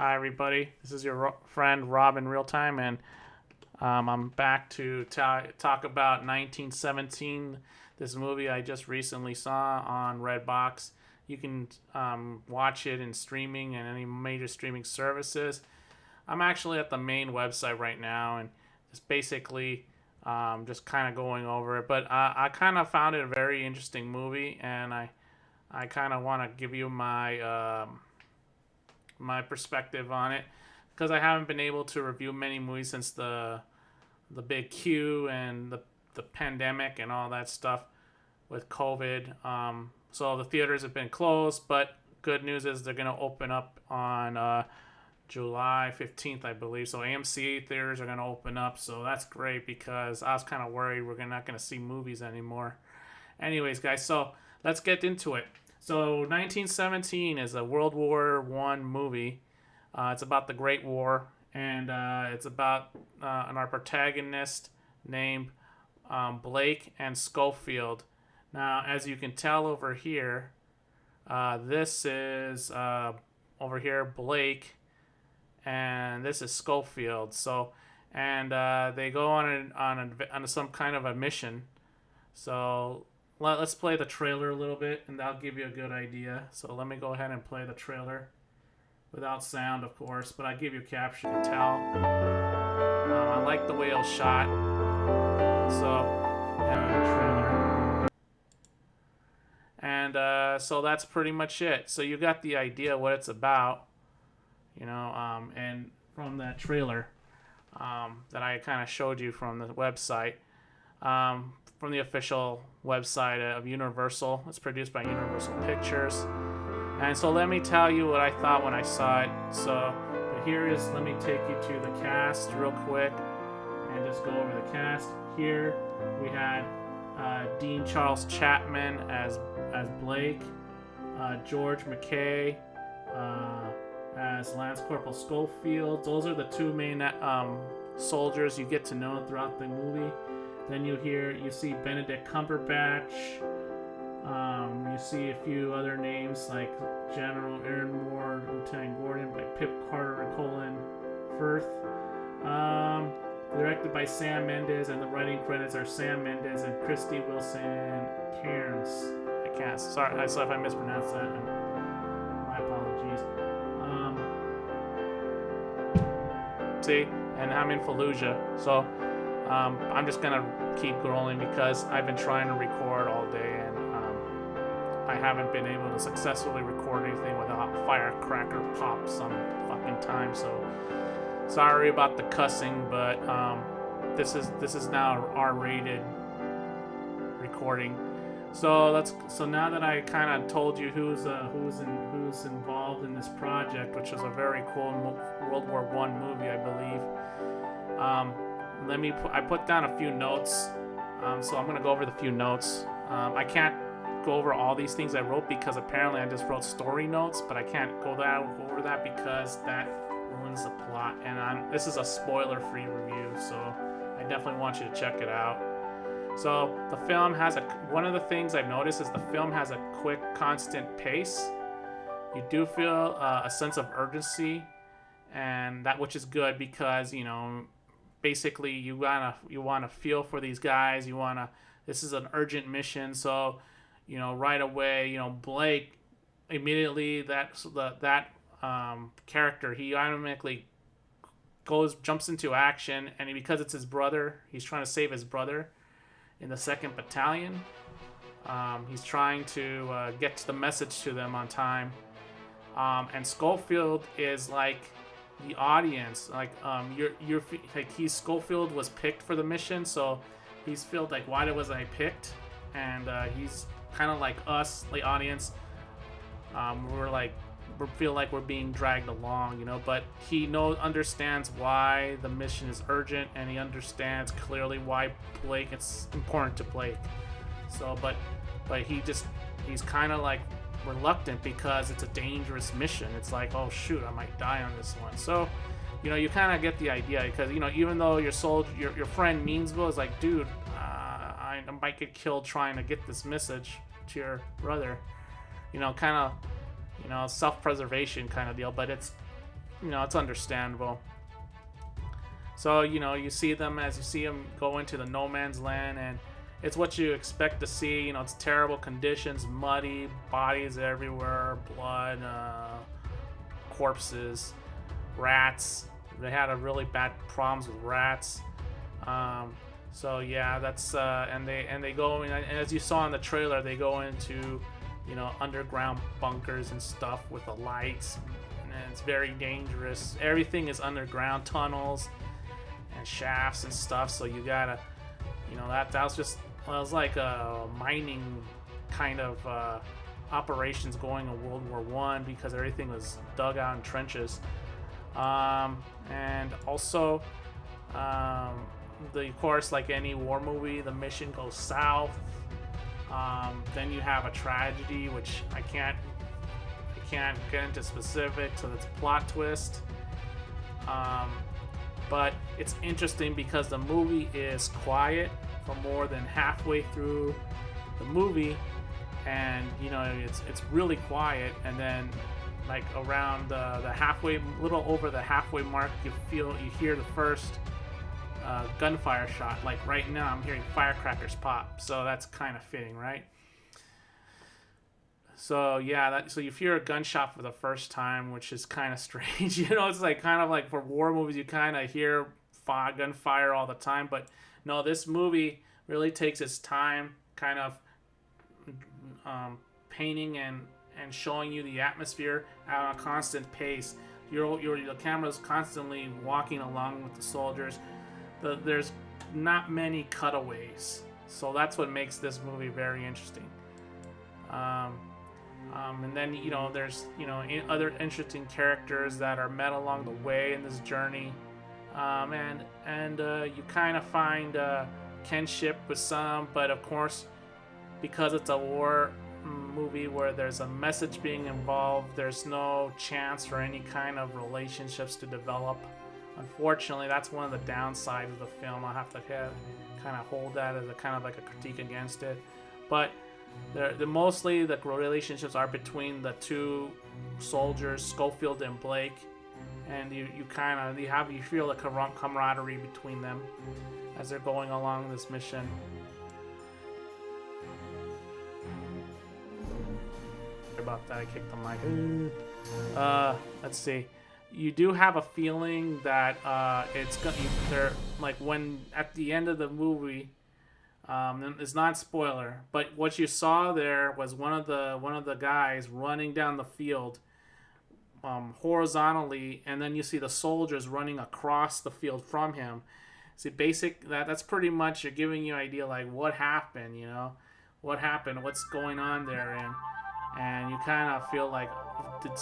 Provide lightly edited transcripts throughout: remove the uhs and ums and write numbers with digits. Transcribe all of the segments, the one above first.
Hi, everybody. This is your friend Rob in real time, and I'm back to talk about 1917, this movie I just recently saw on Redbox. You can watch it in streaming and any major streaming services. I'm actually at the main website right now, and it's basically just kind of going over it. But I kind of found it a very interesting movie, and I kind of want to give you my perspective on it because I haven't been able to review many movies since the big Q and the pandemic and all that stuff with COVID. So the theaters have been closed, but good news is they're going to open up on July 15th, I believe. So AMC theaters are going to open up, so that's great because I was kind of worried we're not going to see movies anymore. Anyways, guys, so let's get into it. So 1917 is a World War I movie. It's about the Great War, and it's about our protagonist named Blake and Schofield. Now, as you can tell over here, this is over here Blake, and this is Schofield. So, and they go on some kind of a mission. So let's play the trailer a little bit, and that'll give you a good idea. So let me go ahead and play the trailer without sound, of course, but I give you caption to tell. I like the way it was shot. So, trailer. And so that's pretty much it. So you got the idea what it's about, and from that trailer that I kind of showed you from the website. From the official website of Universal. It's produced by Universal Pictures. And so let me tell you what I thought when I saw it. So let me take you to the cast real quick and just go over the cast. Here we had Dean Charles Chapman as Blake, George McKay as Lance Corporal Schofield. Those are the two main soldiers you get to know throughout the movie. Then you see Benedict Cumberbatch. You see a few other names like General Aaron Moore, Lieutenant Gordon by Pip Carter and Colin Firth. Directed by Sam Mendes, and the writing credits are Sam Mendes and Christy Wilson Cairns. Sorry if I mispronounced that. My apologies. See, and I'm in Fallujah, so. I'm just gonna keep rolling because I've been trying to record all day and I haven't been able to successfully record anything without firecracker pop some fucking time. So sorry about the cussing, but this is now R-rated recording. So now that I kind of told you who's involved in this project, which is a very cool World War I movie, I believe. I put down a few notes, so I'm going to go over the few notes. I can't go over all these things I wrote because apparently I just wrote story notes, but I can't go over that because that ruins the plot. And this is a spoiler-free review, so I definitely want you to check it out. So the film one of the things I've noticed is the film has a quick, constant pace. You do feel a sense of urgency, and that which is good because, basically you want to feel for these guys. This is an urgent mission, so right away, Blake immediately that character, he automatically jumps into action, and because it's his brother, he's trying to save his brother in the 2nd Battalion. He's trying to get the message to them on time, and Schofield is like the audience, Schofield was picked for the mission, so he's felt like, why was I picked? And he's kind of like us, the audience. We feel like we're being dragged along, but he understands why the mission is urgent, and he understands clearly why it's important to Blake. So, but he's kind of like reluctant because it's a dangerous mission. It's like, oh shoot, I might die on this one. So, you kind of get the idea because even though your friend Meansville is like, dude, I might get killed trying to get this message to your brother. Kind of self-preservation kind of deal, but it's it's understandable. So you see them as you see them go into the no man's land, and it's what you expect to see. It's terrible conditions, muddy, bodies everywhere, blood, corpses, rats. They had a really bad problems with rats. So yeah, that's and they go and as you saw in the trailer, they go into underground bunkers and stuff with the lights, and it's very dangerous. Everything is underground, tunnels and shafts and stuff. So you gotta, that was just it was like a mining kind of operations going in World War One because everything was dug out in trenches. And also, of course, like any war movie, the mission goes south. Then you have a tragedy, which I can't get into specifics, so it's a plot twist. But it's interesting because the movie is quiet for more than halfway through the movie, and it's really quiet, and then like around the halfway, little over the halfway mark, you hear the first gunfire shot. Like right now, I'm hearing firecrackers pop, so that's kind of fitting, right? So yeah, so you hear a gunshot for the first time, which is kind of strange. It's like kind of like for war movies, you kind of hear gunfire all the time, but no, this movie really takes its time, kind of painting and showing you the atmosphere at a constant pace. The camera's constantly walking along with the soldiers. There's not many cutaways, so that's what makes this movie very interesting. And then there's other interesting characters that are met along the way in this journey, and you kind of find kinship with some, but of course, because it's a war movie where there's a message being involved, there's no chance for any kind of relationships to develop. Unfortunately, that's one of the downsides of the film. I'll have to kind of hold that as a kind of like a critique against it. But mostly the relationships are between the two soldiers, Schofield and Blake, and you feel the camaraderie between them as they're going along this mission. About that, I kicked the mic. Let's see. You do have a feeling that they're like when at the end of the movie. It's not spoiler, but what you saw there was one of the guys running down the field horizontally, and then you see the soldiers running across the field from him. See, that's pretty much you're giving you an idea like what happened, what's going on there, and you kind of feel like did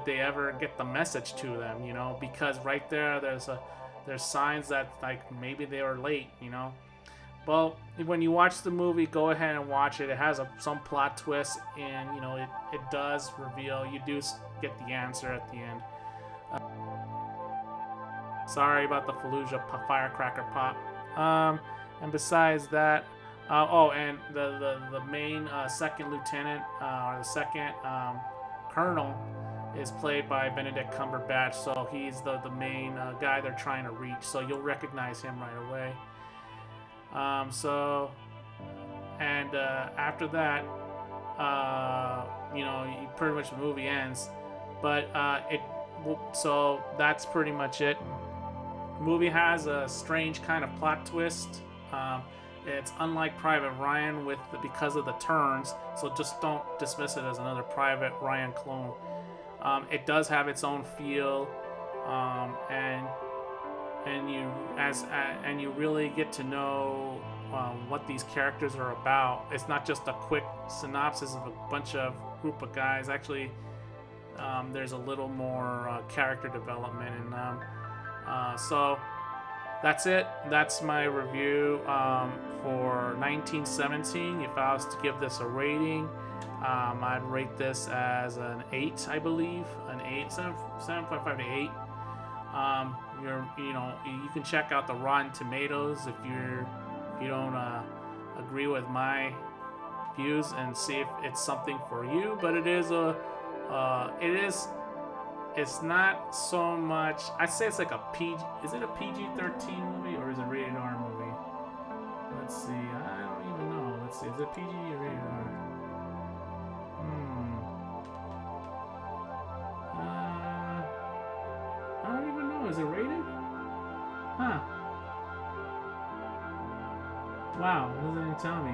they ever get the message to them, because right there's signs that like maybe they were late, Well, when you watch the movie, go ahead and watch it. It has some plot twists, and it does reveal. You do get the answer at the end. Sorry about the Fallujah firecracker pop. And besides that, and the main second lieutenant or the second colonel is played by Benedict Cumberbatch. So he's the main guy they're trying to reach. So you'll recognize him right away. After that, pretty much the movie ends, but so that's pretty much it. The movie has a strange kind of plot twist. It's unlike Private Ryan because of the turns, so just don't dismiss it as another Private Ryan clone. It does have its own feel, and you really get to know what these characters are about. It's not just a quick synopsis of a group of guys. Actually, there's a little more character development, and so that's it. That's my review for 1917. If I was to give this a rating, I'd rate this as an 8, I believe, 7.5 to 8. You can check out the Rotten Tomatoes if you don't agree with my views and see if it's something for you. But it is it's not so much. I'd say it's like a PG. Is it a PG-13 movie or is it a rated R movie? Let's see. I don't even know. Let's see. Is it PG or rated R? I don't even know. Is it rated? Huh. Wow. It doesn't even tell me.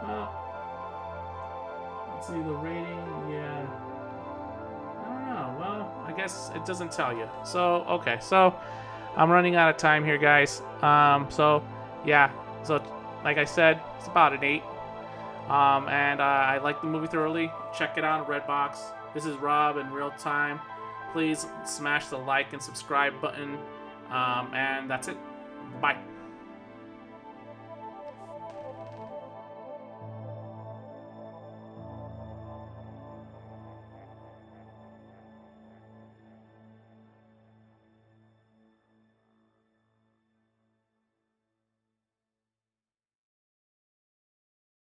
Well, let's see the rating. Yeah. I don't know. Well, I guess it doesn't tell you. So, okay. So, I'm running out of time here, guys. So, yeah. So, like I said, it's about an 8. And I like the movie thoroughly. Check it out on Redbox. This is Rob in real time. Please smash the like and subscribe button. And that's it. Bye.